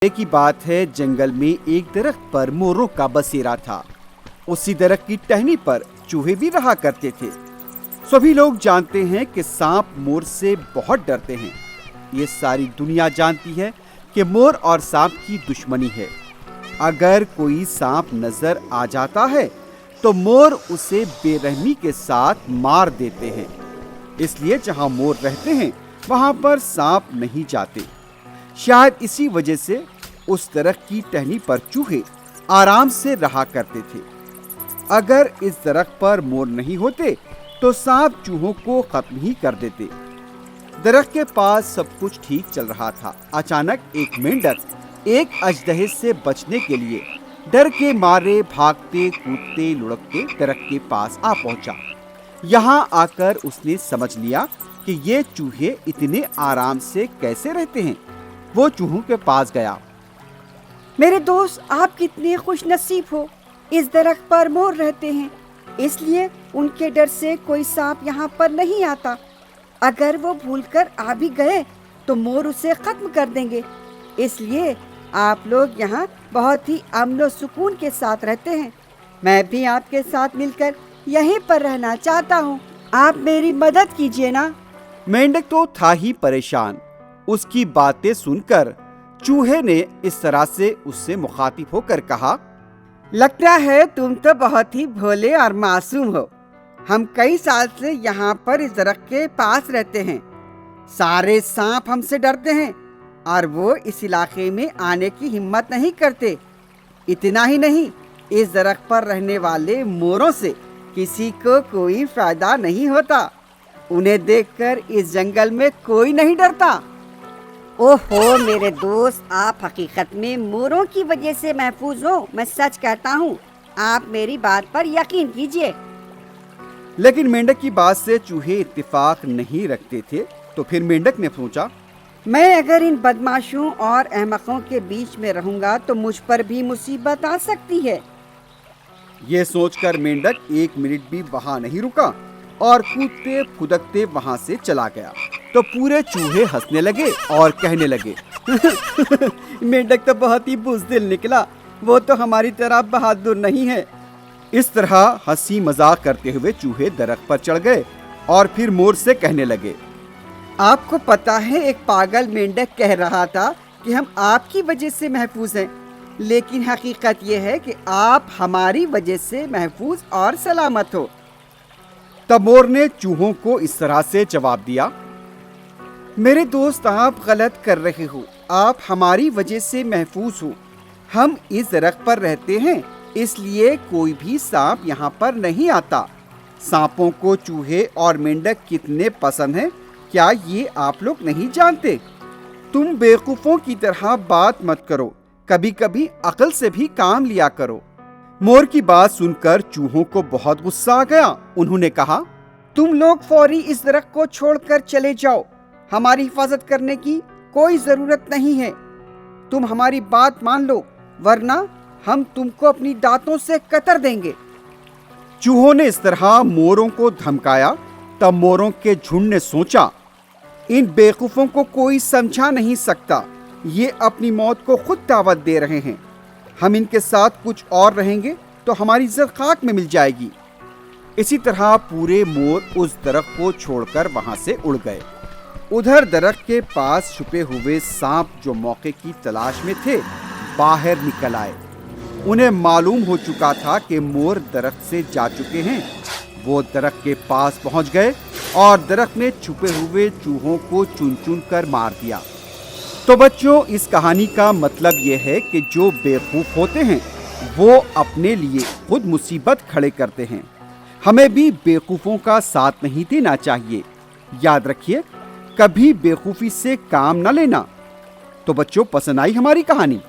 की बात है, जंगल में एक दरख्त पर मोरों का बसेरा था। उसी दरख्त की टहनी पर चूहे भी रहा करते थे। सभी लोग जानते हैं कि सांप मोर से बहुत डरते हैं। ये सारी दुनिया जानती है कि मोर और सांप की दुश्मनी है। अगर कोई सांप नजर आ जाता है तो मोर उसे बेरहमी के साथ मार देते हैं। इसलिए जहां मोर रहते हैं वहां पर सांप नहीं जाते। शायद इसी वजह से उस दरख्त की टहनी पर चूहे आराम से रहा करते थे। अगर इस दरख्त पर मोर नहीं होते तो सांप चूहों को खत्म ही कर देते। दरख्त के पास सब कुछ ठीक चल रहा था। अचानक एक मेंढक एक अजदहे से बचने के लिए डर के मारे भागते कूदते लुढ़कते दरख्त के पास आ पहुंचा। यहाँ आकर उसने समझ लिया कि ये चूहे इतने आराम से कैसे रहते हैं। वो चूहों के पास गया। मेरे दोस्त, आप कितने खुश नसीब हो। इस दरख्त पर मोर रहते हैं, इसलिए उनके डर से कोई सांप यहाँ पर नहीं आता। अगर वो भूलकर आ भी गए तो मोर उसे खत्म कर देंगे। इसलिए आप लोग यहाँ बहुत ही अमन और सुकून के साथ रहते हैं। मैं भी आपके साथ मिलकर यहीं पर रहना चाहता हूँ। आप मेरी मदद कीजिए ना। मेंढक तो था ही परेशान। उसकी बातें सुनकर चूहे ने इस तरह से उससे मुखातिब होकर कहा, लगता है तुम तो बहुत ही भोले और मासूम हो। हम कई साल से यहाँ पर इस दरख्त के पास रहते हैं। सारे सांप हमसे डरते हैं और वो इस इलाके में आने की हिम्मत नहीं करते। इतना ही नहीं, इस दरख्त पर रहने वाले मोरों से किसी को कोई फायदा नहीं होता। उन्हें देखकर इस जंगल में कोई नहीं डरता। ओहो मेरे दोस्त, आप हकीकत में मोरों की वजह से महफूज हो। मैं सच कहता हूँ, आप मेरी बात पर यकीन कीजिए। लेकिन मेंढक की बात से चूहे इत्तेफाक नहीं रखते थे। तो फिर मेंढक ने सोचा, मैं अगर इन बदमाशों और अहमकों के बीच में रहूंगा तो मुझ पर भी मुसीबत आ सकती है। ये सोचकर मेंढक एक मिनट भी वहां नहीं रुका और कूदते फुदकते वहां से चला गया। तो पूरे चूहे हंसने लगे और कहने लगे, मेंढक तो बहुत ही बुज़दिल निकला। वो तो हमारी तरह बहादुर नहीं है। इस तरह हंसी मजाक करते हुए चूहे दरख्त पर चढ़ गए और फिर मोर से कहने लगे, आपको पता है, एक पागल मेंढक कह रहा था कि हम आपकी वजह से महफूज हैं, लेकिन हकीकत ये है कि आप हमारी वजह से महफूज और सलामत हो। तब मोर ने चूहों को इस तरह से जवाब दिया, मेरे दोस्त, आप गलत कर रहे हो। आप हमारी वजह से महफूज हो। हम इस दरख्त पर रहते हैं, इसलिए कोई भी सांप यहाँ पर नहीं आता। सांपों को चूहे और मेंढक कितने पसंद हैं, क्या ये आप लोग नहीं जानते? तुम बेवकूफ़ों की तरह बात मत करो, कभी कभी अक्ल से भी काम लिया करो। मोर की बात सुनकर चूहों को बहुत गुस्सा आ गया। उन्होंने कहा, तुम लोग फौरी इस दरख्त को छोड़कर चले जाओ। हमारी हिफाजत करने की कोई जरूरत नहीं है। तुम हमारी बात मान लो, वरना हम तुमको अपनी दांतों से कतर देंगे। चूहों ने इस तरह मोरों को धमकाया। तब मोरों के झुंड ने सोचा, इन बेवकूफों को कोई समझा नहीं सकता। ये अपनी मौत को खुद दावत दे रहे हैं। हम इनके साथ कुछ और रहेंगे तो हमारी इज्जत खाक में मिल जाएगी। इसी तरह पूरे मोर उस दरख्त को छोड़कर वहां से उड़ गए। उधर दरख्त के पास छुपे हुए सांप जो मौके की तलाश में थे, बाहर निकल आए। उन्हें मालूम हो चुका था कि मोर दरख्त से जा चुके हैं। वो दरख्त के पास पहुंच गए और दरख्त में छुपे हुए चूहों को चुन चुन कर मार दिया। तो बच्चों, इस कहानी का मतलब ये है कि जो बेवकूफ़ होते हैं वो अपने लिए खुद मुसीबत खड़े करते हैं। हमें भी बेवकूफ़ों का साथ नहीं देना चाहिए। याद रखिए, कभी बेवकूफ़ी से काम न लेना। तो बच्चों, पसंद आई हमारी कहानी?